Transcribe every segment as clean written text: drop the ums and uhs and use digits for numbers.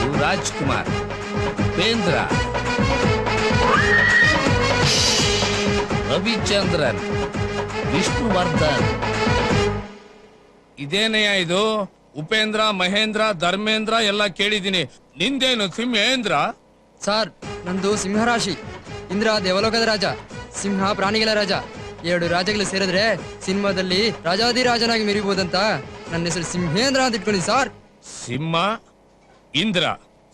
ಶಿವರಾಜ್ಕುಮಾರ್, ಉಪೇಂದ್ರ, ರವಿಚಂದ್ರನ್, ವಿಷ್ಣುವರ್ಧನ್. ಇದೇನಯ್ಯ ಇದು? ಉಪೇಂದ್ರ, ಮಹೇಂದ್ರ, ಧರ್ಮೇಂದ್ರ ಎಲ್ಲ ಕೇಳಿದೀನಿ. ನಿಂದೇನು ಸಿಂಹೇಂದ್ರ? ಸರ್, ನಂದು ಸಿಂಹರಾಶಿ. ಇಂದ್ರ ದೇವಲೋಕದ ರಾಜ, ಸಿಂಹ ಪ್ರಾಣಿಗಳ ರಾಜ. 2 ರಾಜಗಳು ಸೇರಿದ್ರೆ ಸಿನಿಮಾದಲ್ಲಿ ರಾಜಾದಿರಾಜನಾಗಿ ಮೆರಿಬಹುದಂತ ನನ್ನ ಹೆಸರು ಸಿಂಹೇಂದ್ರ ಅಂತ ಇಟ್ಕೊಳ್ಳಿ ಸರ್. ಸಿಂಹ, Indra,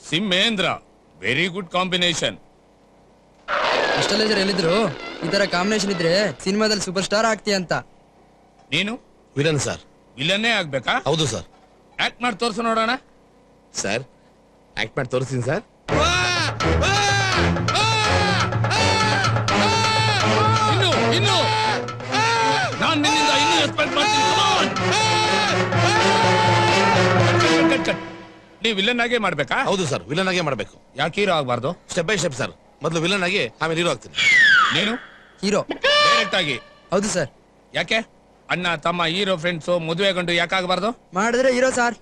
Simhendra, very good combination. ಇಷ್ಟೆಲ್ಲ ಜನ ಎಲ್ಲಿದ್ರು ಈ ತರ ಕಾಂಬಿನೇಷನ್ ಇದ್ರೆ ಸಿನಿಮಾದಲ್ಲಿ ಸೂಪರ್ ಸ್ಟಾರ್ ಆಗ್ತೀಯ ಅಂತ. ನೀನು ವಿಲನ್ ಸರ್. ವಿಲನ್ನೇ ಆಗ್ಬೇಕಾ? ಹೌದು ಸರ್. ಆಕ್ಟ್ ಮಾಡಿ ತೋರ್ಸು ನೋಡೋಣ. ಸರ್, ಆಕ್ಟ್ ಮಾಡಿ ತೋರಿಸ್ತೀನಿ ಸರ್. ಇನ್ನು ನಾನು ನಿನ್ನಿಂದ ಇನ್ನೂ ಎಕ್ಸ್ಪೆಕ್ಟ್ ಮಾಡ್ತೀನಿ. ನೀವು ವಿಲನ್ ಆಗೇ ಮಾಡ್ಬೇಕಾ? ಹೌದು ಸರ್, ವಿಲನ್ ಆಗೇ ಮಾಡ್ಬೇಕು. ಯಾಕೆ ಹೀರೋ ಆಗ್ಬಾರ್ದು? Step by step sir. ಮೊದಲು ವಿಲನ್ ಆಗಿ ಆಮೇಲೆ ಹೀರೋ ಆಗ್ತೀನಿ. ನೀನು ಹೀರೋ ಡೈರೆಕ್ಟ್ ಆಗಿ? ಹೌದು ಸರ್. ಯಾಕೆ? ಅಣ್ಣ ತಮ್ಮ ಹೀರೋ ಫ್ರೆಂಡ್ಸ್ ಮದುವೆ ಗಂಡು ಯಾಕಾಗಬಾರ್ದು? ಮಾಡಿದ್ರೆ ಹೀರೋ ಸರ್.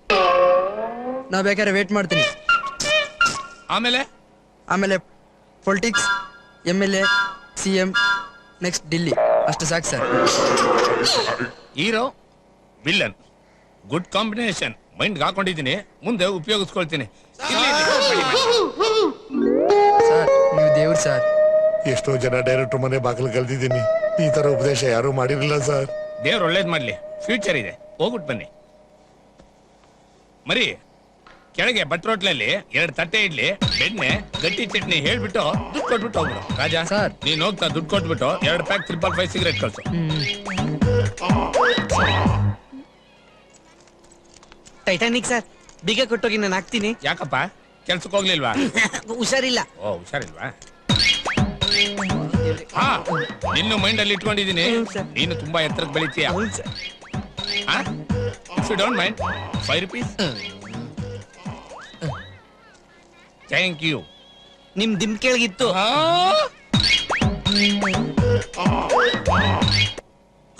ನಾ ಬೇಕಾದ್ರೆ ವೇಟ್ ಮಾಡ್ತೀನಿ. ಆಮೇಲೆ politics, MLA, CM, next Delhi. ಅಷ್ಟು ಸಾಕು sir. Hero villain, good combination. Mind ಹಾಕೊಂಡಿದ್ದೀನಿ, ಮುಂದೆ ಉಪಯೋಗಿಸ್ಕೊಳ್ತೀನಿ. ಸರ್, ನೀವು ದೇವ್ರು ಸರ್. ಎಷ್ಟೋ ಜನ ಡೈರೆಕ್ಟರ್ ಮನೆ ಬಾಗಿಲು ಕಲ್ತಿದ್ದೀನಿ. ಈ ತರ ಉಪದೇಶ ಯಾರು ಮಾಡಿರಲಿಲ್ಲ ಸರ್. ದೇವ್ರು ಒಳ್ಳೇದ್ ಮಾಡ್ಲಿ, ಫ್ಯೂಚರ್ ಇದೆ. ಹೋಗ್ಬಿಟ್ಟು ಬನ್ನಿ. ಮರಿ, ಕೆಳಗೆ ಬಟ್ರೋಟ್ಲಲ್ಲಿ 2 ತಟ್ಟೆ ಇಡ್ಲಿ, ಬೆಣ್ಣೆ, ಗಟ್ಟಿ ಚಟ್ನಿ ಹೇಳ್ಬಿಟ್ಟು ದುಡ್ಡು ಕೊಟ್ಬಿಟ್ಟು ಹೋಗ್ಬಿಡು. ರಾಜಾ ಸರ್, ನೀನ್ ಹೋಗ್ತಾ ದುಡ್ಡು ಕೊಟ್ಬಿಟ್ಟು 2 ಪ್ಯಾಕ್ 555 ಸಿಗರೇಟ್ ಕಳ್ಸು. ಟೈಟಾನಿಕ್ ಸರ್, ಬೀಗ ಕೊಟ್ಟೋಗಿ ನಾನು ಹಾಕ್ತೀನಿ. ಯಾಕಪ್ಪ, ಕೆಲ್ಸಕ್ಕೆ ಹೋಗ್ಲಿಲ್ವಾ? ಹುಷಾರಿಲ್ಲ. ಓ, ಹುಷಾರಿಲ್ವಾ? ಹಾ, ನಿನ್ನು ಮೈಂಡ್ ಅಲ್ಲಿ ಇಟ್ಕೊಂಡಿದ್ದೀನಿ. ನೀನು ತುಂಬಾ ಎತ್ತರಕ್ಕೆ ಬೆಳಿತೀಯ. If you don't mind, 5 rupees. Thank you. ನಿಮ್ ದಿಮ್ ಕೆಳಗಿತ್ತು.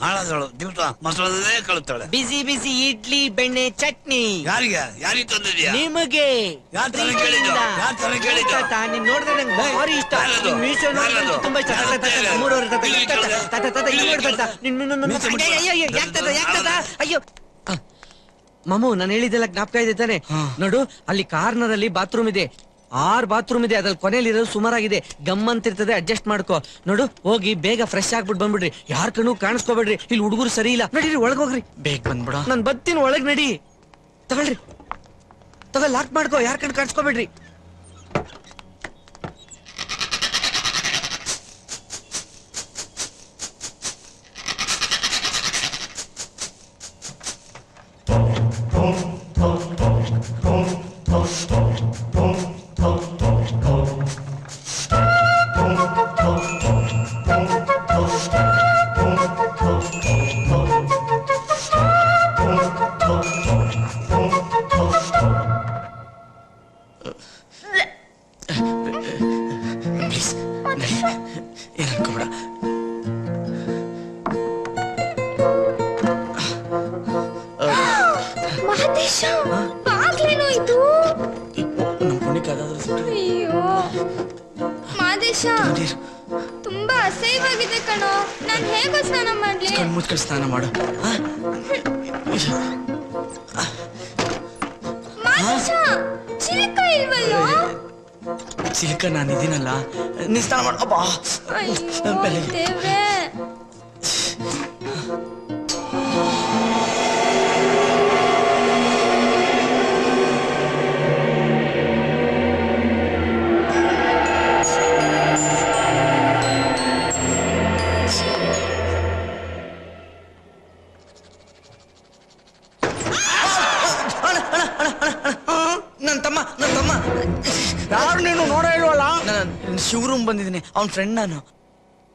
ಹಾಳದಳು ದಿವ್ಸ ಮಸಾಲೆ ಕಳುತ್ತಾಳೆ. ಬಿಸಿ ಬಿಸಿ ಇಡ್ಲಿ, ಬೆಣ್ಣೆ, ಚಟ್ನಿ. ಯಾರಿಗೆ ತಂದಿದ್ಯಾ? ನಿಮಗೆ. ಯಾರ್ ತರ ಕೇಳಿದ್ದು? ನೀನ್ ನೋಡಿದ್ರೆ ನಂಗೆ ಭಾರಿ ಇಷ್ಟ. ತುಂಬಾ ಇಷ್ಟ. 3 ಅಯ್ಯೋ ಮಾಮು, ನಾನು ಹೇಳಿದ್ದೆಲ್ಲ ಜ್ಞಾಪಕ ಇದೆ ತಾನೆ? ನೋಡು, ಅಲ್ಲಿ ಕಾರ್ನರ್ ಅಲ್ಲಿ ಬಾತ್ರೂಮ್ ಇದೆ. 6 ಬಾತ್ರೂಮ್ ಇದೆ. ಅದ್ರಲ್ಲಿ ಕೊನೆಯಲ್ಲಿರೋದು ಸುಮಾರಾಗಿದೆ. ಗಮ್ಮಂತಿರ್ತದೆ, ಅಡ್ಜಸ್ಟ್ ಮಾಡ್ಕೋ. ನೋಡು, ಹೋಗಿ ಬೇಗ ಫ್ರೆಶ್ ಆಗ್ಬಿಟ್ಟು ಬಂದ್ಬಿಡ್ರಿ. ಯಾರ್ ಕಣ್ಣು ಕಾಣಿಸ್ಕೋಬೇಡ್ರಿ. ಇಲ್ಲಿ ಹುಡುಗರು ಸರಿ ಇಲ್ಲ. ನಡೀರಿ, ಒಳಗ್ ಹೋಗ್ರಿ. ಬೇಗ ಬಂದ್ಬಿಡ. ನಾನ್ ಬರ್ತೀನಿ, ಒಳಗ್ ನಡಿ. ತಗೊಳ್ರಿ, ಲಾಕ್ ಮಾಡ್ಕೋ. ಯಾರ್ ಕಣ್ಣು ಕಾಣಿಸ್ಕೋಬೇಡ್ರಿ. ತುಂಬಾ ಅಸಹ್ಯವಾಗಿದೆ ಕಣೋ. ನಾನು ಹೇಗೋ ಸ್ನಾನ ಮಾಡ್ಲಿ? ಮುಚ್ಕೊಂಡು ಸ್ನಾನ ಮಾಡು. ಚಿಲಕ ಇಲ್ವಲ್ಲೋ? ಚಿಲಕ ನಾನಿದ್ದೀನಲ್ಲ, ನೀ ಸ್ನಾನ ಮಾಡು. ದೇವ್ರೇ, ಯಾರು ನೀನು ನೋಡ ಇಲ್ವಲ್ಲ? ಶಿವರೂಮ್ ಬಂದಿದ್ದೀನಿ. ಅವ್ನ ಫ್ರೆಂಡ್ ನಾನು.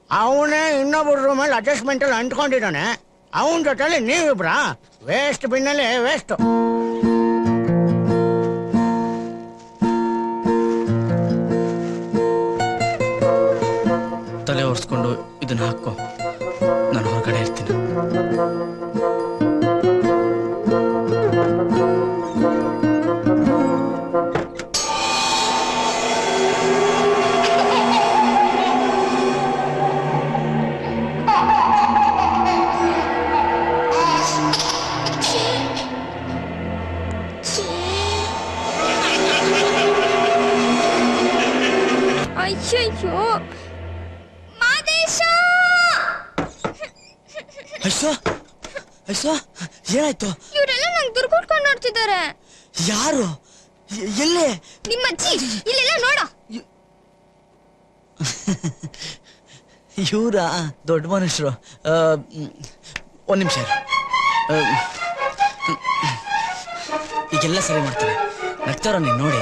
ಅವನೇ ಇನ್ನೊಬ್ಬರ ರೂಮಲ್ಲಿ ಅಡ್ಜಸ್ಟ್ಮೆಂಟ್ ಅಲ್ಲಿ ಅಂಟ್ಕೊಂಡಿದ್ದಾನೆ. ಅವನ ಜೊತೆಲಿ ನೀವಿಬ್ರಾ? Waste ಬಿನ್ನಲ್ಲಿ waste. ತಲೆ ಒರೆಸ್ಕೊಂಡು ಇದನ್ನ ಹಾಕೋ. ನಾನು ಹೊರಗಡೆ ಇರ್ತೀನಿ. ಅಯ್ಯಯ್ಯೋ ಮಾದೇಶ ಐಸೋ ಐಸೋ ಏನಾಯ್ತು? ಇವರೆಲ್ಲ ನಂಗೆ ದುರ್ಗುಟ್ಕೊಂಡು ನೋಡ್ತಿದ್ದಾರೆ. ಯಾರು? ಎಲ್ಲಿ? ನಿಮ್ಮ ಅಜ್ಜಿ ಇಲ್ಲೆಲ್ಲ ನೋಡ. ಇವರ ದೊಡ್ಡ ಮನುಷ್ಯರು. ಒಂದ್ ನಿಮಿಷ ಈಗೆಲ್ಲ ಸರಿ ಮಾಡ್ತಾರೆ. ನಗ್ತಾರ ನೀನ್ ನೋಡಿ.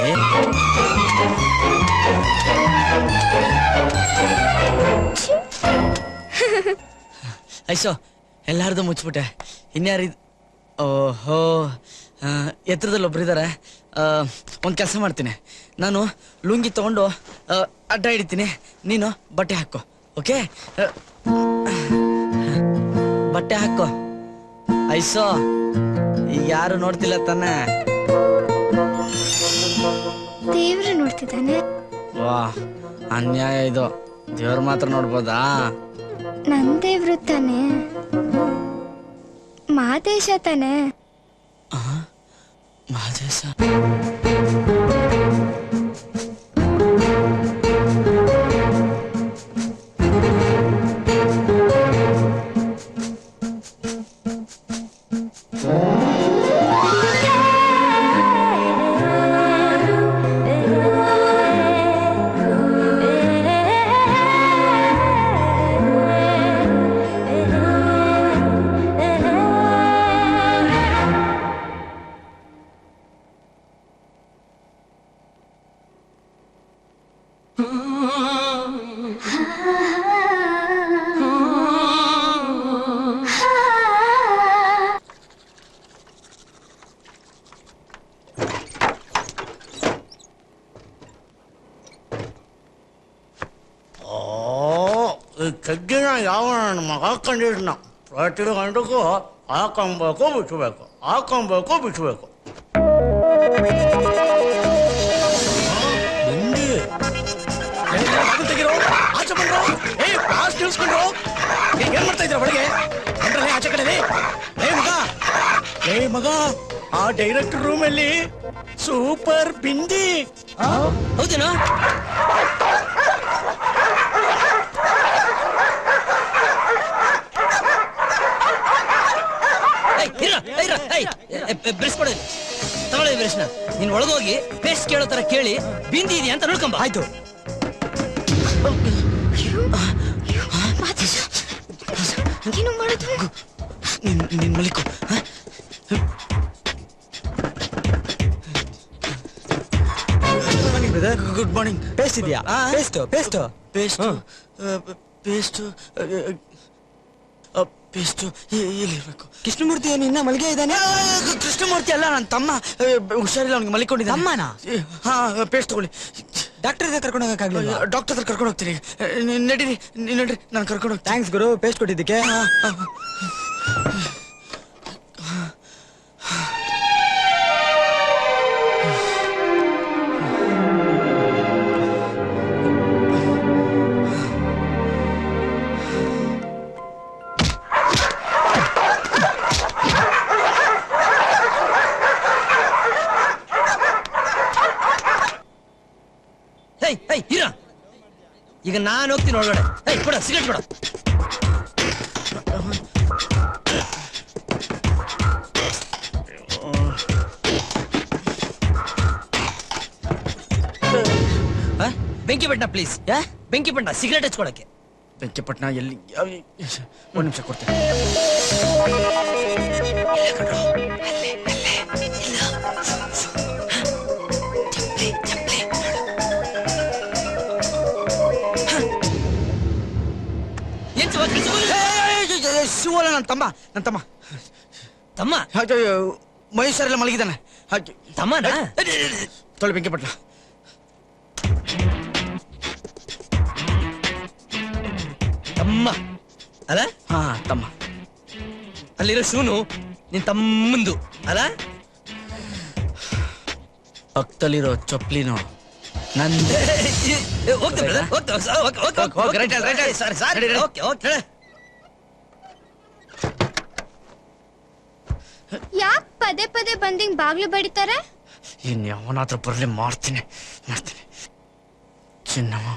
ಐಸೋ ಎಲ್ಲಾರ್ದು ಮುಚ್ಬಿಟ್ಟೆ. ಇನ್ಯಾರಿದ್? ಓಹೋ, ಎತ್ತರದಲ್ಲಿ ಒಬ್ರಿದ್ದಾರೆ. ಒಂದು ಕೆಲಸ ಮಾಡ್ತೀನಿ, ನಾನು ಲುಂಗಿ ತಗೊಂಡು ಅಡ್ಡ ಹಿಡಿತೀನಿ, ನೀನು ಬಟ್ಟೆ ಹಾಕೋ. ಓಕೆ, ಬಟ್ಟೆ ಹಾಕೋ. ಐಸೋ ಈಗ ಯಾರು ನೋಡ್ತಿಲ್ಲ ತಾನೆ? ದೇವ್ರು ನೋಡ್ತಿದ್ದಾನೆ. ವಾ, ಅನ್ಯಾಯ ಇದು. ದೇವ್ರ ಮಾತ್ರ ನೋಡ್ಬೋದಾ? ನನ್ ದೇವ್ರು ತಾನೆ, ಮಾದೇಶ ತಾನೆ. ಮಹದೇಶ. ಕಗ್ಗಿನ ಯಾವ ನನ್ನ ಮಗ ಕಂಡಿದ್ನ ಪ್ರತಿ ಗಂಟಕ್ಕೂ ಹಾಕೊಬೇಕು ಬಿಚ್ಚಬೇಕು, ಹಾಕೊಬೇಕು ಬಿಚ್ಚಬೇಕು. ತೆಗಿರೋ, ಆಚೆ ಬಂದ್ರು. ಕ್ಲಾಸ್ ನಿಲ್ಸ್ಕೊಂಡ್ರು. ಏನ್ ಮಾಡ್ತಾ ಇದ್ರ ಒಳಗೆ? ಅಂದ್ರೆ ಆಚೆ ಕಡೆ ಮಗ, ಆ ಡೈರೆಕ್ಟರ್ ರೂಮ್ ಅಲ್ಲಿ ಸೂಪರ್ ಬಿಂದಿ. ಹೌದೇನೋ? ಬ್ರಷ್ ಕೊಡ, ತಗೊಳ್ಳಿ ಬ್ರಷ್ನ. ನೀನ್ ಒಳಗೋಗಿ ಪೇಸ್ಟ್ ಕೇಳೋ ತರ ಕೇಳಿ ಬಿಂದಿ ಇದೆಯಾ ಅಂತ ನೋಡ್ಕೊಂಬ. ಆಯ್ತು. ಏನು ಮಾಡಿದ್ವಿ? ನಿನ್ ಮಲಿಕು. Good morning. ಪೇಸ್ಟ್ ಇದೆಯಾ? Paste paste paste paste paste ಎಲ್ಲಿರ್ಬೇಕು? ಕೃಷ್ಣಮೂರ್ತಿ ಏನು ಇನ್ನ ಮಲ್ಗೆ ಇದ್ದಾನೆ? ಕೃಷ್ಣಮೂರ್ತಿ ಅಲ್ಲ, ನನ್ನ ತಮ್ಮ. ಹುಷಾರಿಲ್ಲ, ಅವ್ನಿಗೆ ಮಲಿಕೊಂಡಿದ್ದಾನೆ. ತಮ್ಮನ? ಹಾ, ಪೇಸ್ಟ್ ತಗೊಳ್ಳಿ. ಡಾಕ್ಟರ್ ಕರ್ಕೊಂಡು ಹೋಗಕ್ಕಾಗ್ಲಿಲ್ಲ? ಡಾಕ್ಟರ್ ಹತ್ರ ಕರ್ಕೊಂಡು ಹೋಗ್ತೀನಿ. ನಡೀರಿ ನಡ್ರಿ, ನಾನು ಕರ್ಕೊಂಡು ಹೋಗ್ತೀನಿ. ಥ್ಯಾಂಕ್ಸ್ ಗುರು, ಪೇಸ್ಟ್ ಕೊಟ್ಟಿದ್ದಕ್ಕೆ. ಈಗ ನಾನು ಹೋಗ್ತೀನಿ ಒಳಗಡೆ. ಕೊಡ ಸಿಗರೇಟ್ ಕೊಡ. ಬೆಂಕಿಪಟ್ಟಣ ಪ್ಲೀಸ್. ಬೆಂಕಿಪಟ್ಟಣ ಸಿಗರೇಟ್ ಹಚ್ಕೊಳಕ್ಕೆ. ಬೆಂಕಿಪಟ್ಟಣ ಎಲ್ಲಿ? ಒಂದ್ ನಿಮಿಷ ಕೊಡ್ತೇನೆ. ಶಿವಲ್ಲ, ನನ್ನ ತಮ್ಮ ತಮ್ಮ ಮಹೇಶ್ವರೆಲ್ಲ ಮಲಗಿದ್ದಾನೆ. ತಮ್ಮನ ತೊಳಿ ಬೆಂಕಿಪಟ್ಟಣ. ತಮ್ಮ ಅಲ್ಲ? ಹಾ, ತಮ್ಮ. ಅಲ್ಲಿರೋ ಶೂನು ನಿನ್ ತಮ್ಮಂದು ಅಲ್ಲ? ಪಕ್ಕದಲ್ಲಿರೋ ಚೊಪ್ಲಿನೋ ನಂದೇ. ಯಾಕೆ ಪದೇ ಪದೇ ಬಂದಿಂಗ್ ಬಾಗ್ಲು ಬಡಿತಾರೆ? ಇನ್ ಯಾವನಾದ್ರೂ ಬರ್ಲಿ ಮಾಡ್ತೀನಿ. ಚಿನ್ನಮ್ಮ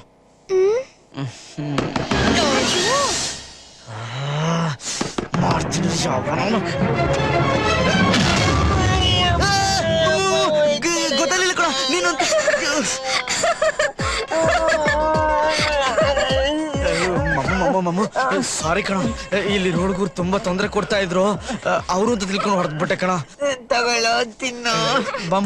ಮಾಡ್ತೀನಿ ಗೊತ್ತಾಗಲಿಲ್ಲ ಕಣ ನೀನು ಸಾರಿ ಕಣ, ಇಲ್ಲಿ ಹುಡುಗರು ತುಂಬಾ ತೊಂದರೆ ಕೊಡ್ತಾ ಇದ್ರು, ಅವರು ಅಂತ ತಿಳ್ಕೊಂಡು ಹೊಡೆದ್ಬಿಟ್ಟೆ ಕಣ. ತಗೊಳ್ಳೋ ತಿನ್ನು ಬಾ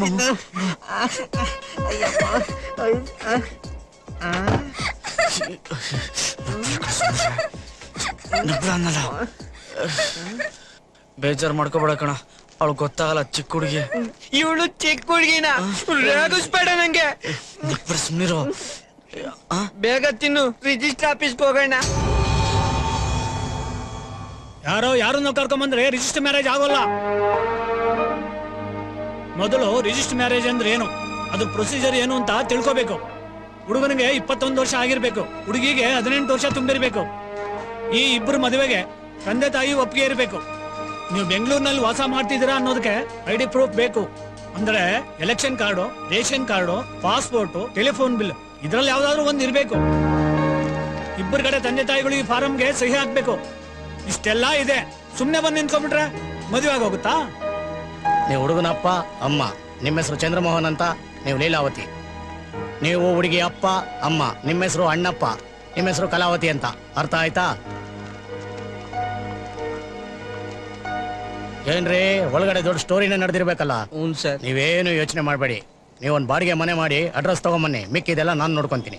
ಅನ್ನಲ್ಲ. ಬೇಜಾರು ಮಾಡ್ಕೋಬೇಡ ಕಣ, ಅವಳು ಗೊತ್ತಾಗಲ್ಲ ಚಿಕ್ಕ ಹುಡುಗಿ. ಇವಳು ಚಿಕ್ಕ ಹುಡುಗಿನ ರೇಗಿಸ್ಬೇಡ ನಂಗೆ. ಸುಮ್ನಿರೋ, ಬೇಗ ತಿನ್ನು, ರಿಜಿಸ್ಟರ್ ಆಫೀಸ್ಗೆ ಹೋಗೋಣ. ಯಾರನ್ನೋ ಕರ್ಕೊಂಬಂದ್ರೆ ರಿಜಿಸ್ಟರ್ ಮ್ಯಾರೇಜ್ ಆಗೋಲ್ಲ. ಮೊದಲು ರಿಜಿಸ್ಟರ್ ಮ್ಯಾರೇಜ್ ಅಂದ್ರೆ ಏನು, ಅದು ಪ್ರೊಸೀಜರ್ ಏನು ಅಂತ ತಿಳ್ಕೋಬೇಕು. ಹುಡುಗನಿಗೆ 21 ವರ್ಷ ಆಗಿರ್ಬೇಕು, ಹುಡುಗಿಗೆ 18 ವರ್ಷ ತುಂಬಿರ್ಬೇಕು. ಈ ಇಬ್ಬರು ಮದುವೆಗೆ ತಂದೆ ತಾಯಿ ಒಪ್ಪಿಗೆ ಇರಬೇಕು. ನೀವು ಬೆಂಗಳೂರಿನಲ್ಲಿ ವಾಸ ಮಾಡ್ತಿದ್ದೀರಾ ಅನ್ನೋದಕ್ಕೆ ID ಪ್ರೂಫ್ ಬೇಕು. ಅಂದ್ರೆ election card, ration card, passport, telephone bill, ಇದ್ರಲ್ಲಿ ಯಾವ್ದಾದ್ರು ಒಂದ್ ಇರ್ಬೇಕು. ಇಬ್ಬರ ಕಡೆ ತಂದೆ ತಾಯಿಗಳು ಈ ಫಾರಂಗೆ ಸಹಿ ಹಾಕ್ಬೇಕು. ಇಷ್ಟೆಲ್ಲಾ ಇದೆ. ಸುಮ್ನೆ ಬಂದು ನಿಂತ್ಕೊಂಡ್ಬಿಟ್ರೆ ಮದುವೆ ಆಗೋಗುತ್ತಾ? ನೀವು ಹುಡುಗನಪ್ಪ ಅಮ್ಮ, ನಿಮ್ಮ ಹೆಸರು ಚಂದ್ರಮೋಹನ್ ಅಂತ, ನೀವು ಲೀಲಾವತಿ. ನೀವು ಹುಡುಗಿ ಅಪ್ಪ ಅಮ್ಮ, ನಿಮ್ಮ ಹೆಸರು ಅಣ್ಣಪ್ಪ, ನಿಮ್ಮ ಹೆಸರು ಕಲಾವತಿ ಅಂತ. ಅರ್ಥ ಆಯ್ತಾ? ಏನ್ರಿ, ಒಳಗಡೆ ದೊಡ್ಡ ಸ್ಟೋರಿನ ನಡೆದಿರ್ಬೇಕಲ್ಲ. ನೀವೇನು ಯೋಚನೆ ಮಾಡಬೇಡಿ. ನೀವೊಂದು ಬಾಡಿಗೆ ಮನೆ ಮಾಡಿ ಅಡ್ರೆಸ್ ತಗೊಂಬನ್ನಿ, ಮಿಕ್ಕಿದೆಲ್ಲ ನಾನು ನೋಡ್ಕೊಂತೀನಿ.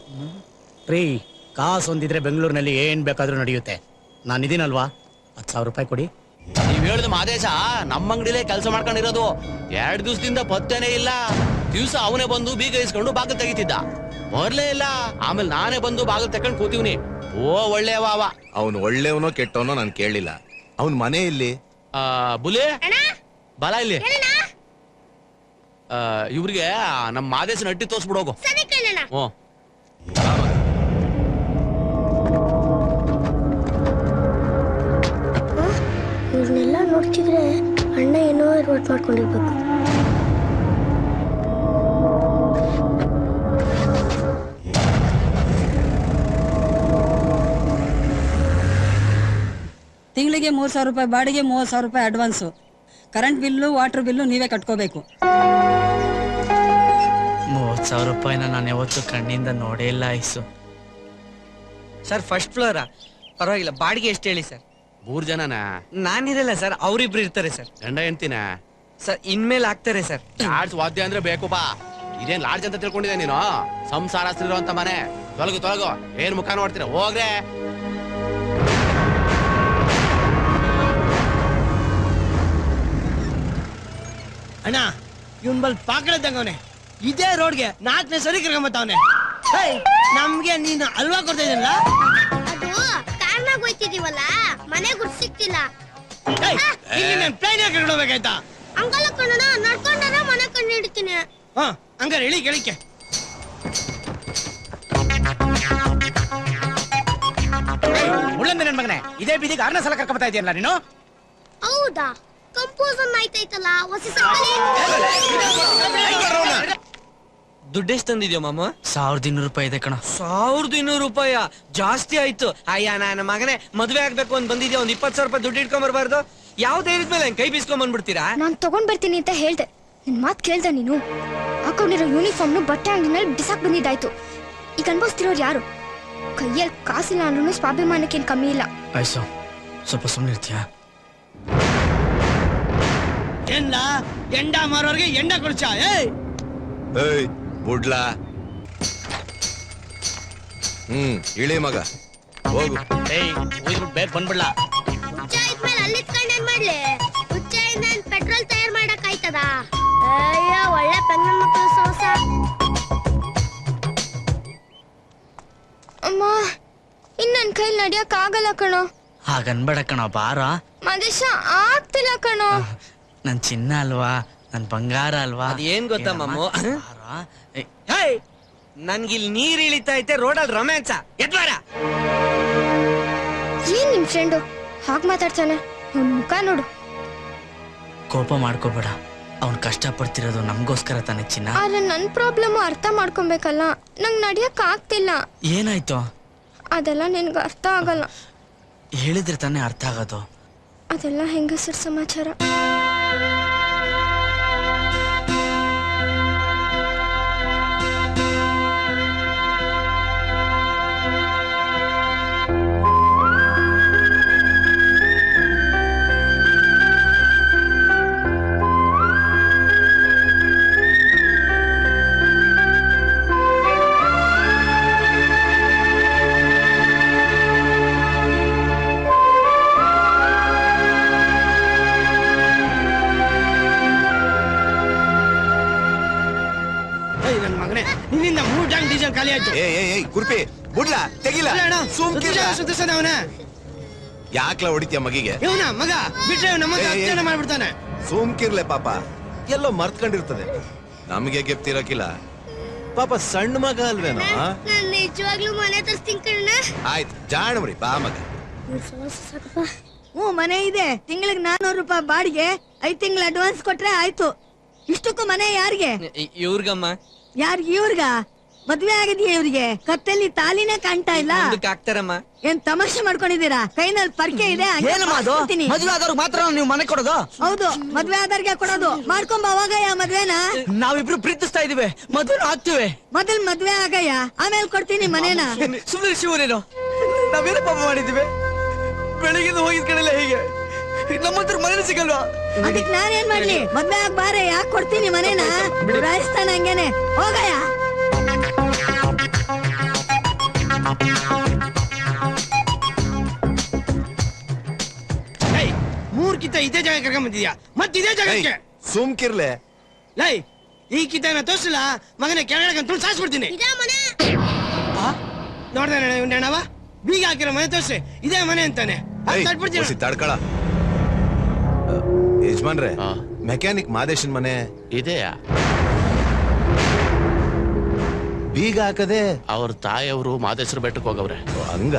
ರೀ, ಕಾಸು ಹೊಂದಿದ್ರೆ ಬೆಂಗಳೂರಿನಲ್ಲಿ ಏನ್ ಬೇಕಾದ್ರೂ ನಡೆಯುತ್ತೆ. ನಾನು ಇದೀನಲ್ವಾ, 10,000 ರೂಪಾಯಿ ಕೊಡಿ. ನೀವ್ ಹೇಳಿದ ಆದೇಶ ನಮ್ಮ ಅಂಗಡಿಲೇ ಕೆಲಸ ಮಾಡ್ಕೊಂಡಿರೋದು. 2 ದಿವಸದಿಂದ ಪತ್ತೇನೇ ಇಲ್ಲ. ದಿವ್ಸ ಅವನೇ ಬಂದು ಬೀಗ ಇಸ್ಕೊಂಡು ಬಾಗಿಲು ತೆಗಿತಿದ್ದ, ಮೊದ್ಲೇ ಇಲ್ಲ. ಆಮೇಲೆ ನಾನೇ ಬಂದು ಬಾಗಿಲು ತಕೊಂಡ್ ಕೂತೀವ್ನಿ. ಓ ಒಳ್ಳೆಯವ ಅವ. ಅವನು ಒಳ್ಳೆಯವನೋ ಕೆಟ್ಟವನೋ ನಾನು ಕೇಳಲಿಲ್ಲ. ಅವನ್ ಮನೆ ಇಲ್ಲಿ ಬುಲಿ ಬಲ ಇಲ್ಲಿ. ಇವ್ರಿಗೆ ನಮ್ಮ ಆದೇಶ ಅಟ್ಟಿ ತೋರ್ಸ್ಬಿಡೋಗು. ಹ್ಮ್, ಇವ್ರನ್ನೆಲ್ಲ ನೋಡ್ತಿದ್ರೆ ಅಣ್ಣ ಏನೋ ರೋಟ್ ಮಾಡ್ಕೊಂಡಿರ್ಬೇಕು. ತಿಂಗಳಿಗೆ 3,000 ರೂಪಾಯಿ ಬಾಡಿಗೆ, 30,000 ರೂಪಾಯಿ advance. Current bill, water bill ನೀವೇ ಕಟ್ಕೋಬೇಕು. 30,000 ರೂಪಾಯಿನ ನಾನು ಯಾವತ್ತು ಕಣ್ಣಿಂದ ನೋಡೇ ಇಲ್ಲ. Ice sir, first flora? ಪರವಾಗಿಲ್ಲ. ಬಾಡಿಗೆ ಎಷ್ಟು ಹೇಳಿ ಸರ್? 3 ಜನನಾ? ನಾನಿರಲ್ಲ ಸರ್, ಅವರಿಬ್ರು ಇರ್ತಾರೆ ಸರ್. ಗಂಡ ಹೆಂಡ್ತಿನ ಸರ್? ಇನ್ಮೇಲೆ ಆಗ್ತಾರೆ ಸರ್. ಲಾಡ್ಜ್ ವಾದ್ಯ ಅಂದ್ರೆ ಬೇಕು ಬಾ. ಇದೇನ್ ಲಾಡ್ಜ್ ಅಂತ ತಿಳ್ಕೊಂಡಿದೆ ನೀನು? ಸಂಸಾರಸ್ತಿರುವಂತ ಮನೆ. ತೊಲಗು ಏನ್ ಮುಖ ನೋಡ್ತೀರ, ಹೋಗ್ರೆ. ಅಣ್ಣ, ಇವನ್ ಬಲ್ ಪಾಕಳದಂಗವನೆ. ಇದೇ ರೋಡ್ಗೆ 4ನೇ ಸರಿ ಕರ್ಕೊಂಬತ್ತವನೆ. ನಮ್ಗೆ ನೀನು ಅಲ್ವಾ ಕೊಡ್ತಾ ಇದಲ್ಲ? ಅದು ಕಾರ್ನಾಗ ಹೋಯ್ತಿದೀವಲ್ಲ, ಮನೆ ಗುಡ್ ಸಿಕ್ತಿಲ್ಲ. ಪ್ಲೈನ್ ಕರ್ಕೊಂಡು ಹೋಗ್ಬೇಕಾಯ್ತಾ? ಹಂಗಲ್ಲ ಕಣ, ನಡ್ಕೊಂಡಾರ ಮನೆ ಕಂಡು ಹಿಡಿತೀನಿ. ಹಂಗಾರೆ ಹೇಳಿ ಕೇಳಿಕೆ. ಮುಳ್ಳಂದ ನನ್ ಮಗನೇ, ಇದೇ ಬೀದಿಗೆ 6ನೇ ಸಲ ಕರ್ಕೊಂಬತ್ತಾ ಇದೆಯಲ್ಲ ನೀನು? ಹೌದಾ? ಕಂಪೋಸನ್ ಆಯ್ತೈತಲ್ಲ, ಹೊಸ ದುಡ್ಡು ಎಷ್ಟು ತಂದಿದ್ಯೋ ಮಾಮ? 1,200 ರೂಪಾಯಿ ಇದೆ ಕಣ. 1,200 ರೂಪಾಯಿ ಜಾಸ್ತಿ ಆಯ್ತು. ಅಯ್ಯ ನನ್ನ ಮಗನೇ, ಮದ್ವೆ ಆಗ್ಬೇಕು ಅಂತ ಬಂದಿದ್ಯಾ, ಒಂದ್ 20,000 ರೂಪಾಯಿ ದುಡ್ಡು ಇಟ್ಕೊಂಡ್ ಬರ್ಬಾರ್ದು? ಯಾವ ಧೈರ್ಯದ ಮೇಲೆ ಕೈ ಬೀಸ್ಕೊಂಡ್ ಬಂದ್ಬಿಡ್ತೀರಾ? ನಾನ್ ತಗೊಂಡ್ ಬರ್ತೀನಿ ಅಂತ ಹೇಳ್ದೆ, ನಿನ್ ಮಾತ್ ಕೇಳ್ದ ನೀನು? ಹಾಕೊಂಡಿರೋ ಯೂನಿಫಾರ್ಮ್ನು ಬಟ್ಟೆ ಅಂಗಡಿನಲ್ಲಿ ಬಿಸಾಕ್ ಬಂದಿದ್ದಾಯ್ತು. ಈಗ ಅನ್ಭವಿಸ್ತಿರೋರು ಯಾರು? ಕೈಯಲ್ಲಿ ಕಾಸಿಲ್ಲ ಅನ್ನೋ ಸ್ವಾಭಿಮಾನಕ್ಕೇನ್ ಕಮ್ಮಿ ಇಲ್ಲ. ಆಯ್ಸು, ಸ್ವಲ್ಪ ಸುಮ್ಮನಿರ್ತೀಯ? ಏನ್ಲ ಎಂಡ ಮಾರೋರ್ಗೆ ಎಂಡ ಕೊಡ್ಚ? ಏಯ್ ಬುಡ್ಲಾ, ಇಳಿ ಮಗ, ಹೋಗು. ಬೇಗ ಬಂದ್ಬಿಡ್ಲಾ? ಹುಚ್ಚ ಇದ್ಮೇಲೆ ಅಲ್ಲಿ ಇಟ್ಕೊಂಡು ಏನ್ ಮಾಡ್ಲಿ? ಹುಚ್ಚೆಯಿಂದ ಪೆಟ್ರೋಲ್ ತಯಾರು ಮಾಡಕ್ ಆಯ್ತದ? ಅಯ್ಯೋ, ಒಳ್ಳೆ ಪೆನ್ನ ಮಕ್ಕಳು ಸೋಸ. ಅಮ್ಮ, ಇನ್ ನನ್ ಕೈಲಿ ನಡಿಯಕ್ ಆಗಲ್ಲ ಕಣೋ. ಹಾಗನ್ಬೇಡ ಕಣ, ಬಾರ. ಮದೇಶ ಆಗ್ತಿಲ್ಲ ಕಣೋ. ನನ್ ಚಿನ್ನ ಅಲ್ವಾ, ನನ್ ಬಂಗಾರ ಅಲ್ವಾ? ಏನ್ ಗೊತ್ತಾ ಮಾಮು, ನನ್ಗಿಲ್ ನೀರ್ ಇಳಿತಾ ಐತೆ, ರೋಡಲ್ಲಿ ರೊಮ್ಯಾನ್ಸ. ಎದ್ವಾರ ಏನ್ ನಿಮ್ ಫ್ರೆಂಡು ಹಾಗ್ ಮಾತಾಡ್ತಾನೆ? ಅವ್ನ್ ಮುಖ ನೋಡು. ಕೋಪ ಮಾಡ್ಕೋಬೇಡ, ಅವ್ನ್ ಕಷ್ಟ ಪಡ್ತಿರೋದು ನಮ್ಗೋಸ್ಕರ ತಾನೆ ಚಿನ್ನ. ಆದ್ರೆ ನನ್ ಪ್ರಾಬ್ಲಮ್ ಅರ್ಥ ಮಾಡ್ಕೊಬೇಕಲ್ಲ. ನಂಗ್ ನಡಿಯಕ್ ಆಗ್ತಿಲ್ಲ. ಏನಾಯ್ತು? ಅದೆಲ್ಲ ನಿನ್ಗೆ ಅರ್ಥ ಆಗಲ್ಲ. ಹೇಳಿದ್ರೆ ತಾನೇ ಅರ್ಥ ಆಗೋದು. ಅದೆಲ್ಲ ಹೆಂಗಸರ್ ಸಮಾಚಾರ. ನಿನ್ನಿಂದ 3 ಟ್ಯಾಂಕ್ ಡೀಸೆಲ್ ಖಾಲಿ ಆಯ್ತು. ಕುರ್ಪಿ ಬುಡ್ಲ ತೆಗಿಲ ಯಾಕ್ಲ ಹೊಡಿತೀಯ ಮಗಿಗೆ? ಇವನ ಮಗ ಬಿಟ್ರೆ ನಮ್ಮ ಮಾಡ್ಬಿಡ್ತಾನೆ. ಸೋಮ್ಕಿರ್ಲೆ ಪಾಪ ಎಲ್ಲೋ ಮರ್ತ್ಕೊಂಡಿರ್ತದೆ. ನಮ್ಗೆ ಗೆಪ್ತಿರಕಿಲ್ಲ ಪಾಪ, ಸಣ್ಣ ಮಗ ಅಲ್ವೇನೋ. ನಿಜವಾಗ್ಲೂ ಮನೆ ತರ್ಸ್ತೀನಿ ಕಣ್ಣ. ಆಯ್ತು ಜಾಣಮ್ರಿ ಬಾ ಮಗ. ಮನೆ ಇದೆ, ತಿಂಗಳಿಗೆ 400 ರೂಪಾಯಿ ಬಾಡಿಗೆ, 5 ತಿಂಗಳ ಅಡ್ವಾನ್ಸ್ ಕೊಟ್ರೆ ಆಯ್ತು. ಇಷ್ಟಕ್ಕೂ ಮನೆ ಯಾರಿಗೆ? ಇವ್ರಿಗಮ್ಮ. ಯಾರಿಗೆ? ಇವ್ರಿಗ? ಮದ್ವೆ ಆಗಿದೆಯಾ ಇವ್ರಿಗೆ? ಕತ್ತಲ್ಲಿ ತಾಲಿನೇ ಕಾಣ್ತಾ ಇಲ್ಲ. ಆಗ್ತಾರಮ್ಮ. ಏನ್ ತಮಾಷೆ ಮಾಡ್ಕೊಂಡಿದ್ದೀರಾ? ಕೈನಲ್ಲಿ ಪರ್ಕೆ ಇದೆ. ಮದ್ವೆ ಆದವ್ರಿಗೆ ಮಾತ್ರ ನೀವು ಮನೆ ಕೊಡೋದು? ಹೌದು, ಮದ್ವೆ ಆದವ್ರಿಗೆ ಕೊಡೋದು. ಮಾಡ್ಕೊಂಬ ಹೋಗಯ್ಯ ಮದ್ವೆನ. ನಾವಿಬ್ರು ಪ್ರೀತಿಸ್ತಾ ಇದೀವಿ, ಮದ್ವೆನೂ ಆಗ್ತಿವಿ. ಮೊದಲ್ ಮದ್ವೆ ಆಗಯ್ಯ, ಆಮೇಲೆ ಕೊಡ್ತೀನಿ ಮನೇನ. ಸುಮ್ಮನೆ ಶಿವನೇನು, ನಾವೇನು ಪಾಪ ಮಾಡಿದೀವಿ? ಬೆಳಿಗ್ಗೆ ಹೋಗಿದ್ ಕಡೆಲ್ಲ ಹೀಗೆ ನಮ್ಮಂತರ ಮನೇಲಿ ಸಿಗಲ್ವಾ? ಅದಕ್ಕೆ ನಾನೇನ್ ಮಾಡ್ಲಿ? ಮದ್ವೆ ಆಗ ಬಾರೆ, ಯಾಕೆ ಕೊಡ್ತೀನಿ ಮನೇನ. ರಾಜಸ್ಥಾನ ಹಂಗೇನೆ, ಹೋಗಯ್ಯ. ಮೂರ್ಕಿತ ಇದೇ ಜಾಗ ಕರ್ಕೊಂಡ್ ಬಂದಿದ್ಯಾ? ಮತ್ ಇದೇ ಜಾಗಕ್ಕೆ ಸುಮ್ಕಿರ್ಲೆ. ಲೈ, ಈ ಕಿತನ ತೋರ್ಸಲ್ಲ ಮಗನ ಕೆಳಗಡೆ ತುಳು ಸಾಯಿಸ್ಬಿಡ್ತೀನಿ. ನೋಡ್ದಾನವ ಬೀಗ ಹಾಕಿರೋ ಮನೆ ತೋರ್ಸಿ, ಇದೇ ಮನೆ ಅಂತಾನೆ. ತಡ್ಕಳ ಯಜಮಾನ್ರೆ, ಮೆಕ್ಯಾನಿಕ್ ಮಾದೇಶನ್ ಮನೆ ಇದೆಯಾ? ಬೀಗ ಹಾಕದೆ ಅವ್ರ ತಾಯಿಯವರು ಮಾದೇಶ್ವರ ಬೆಟ್ಟಕ್ಕೆ ಹೋಗವ್ರೆ. ಹಂಗ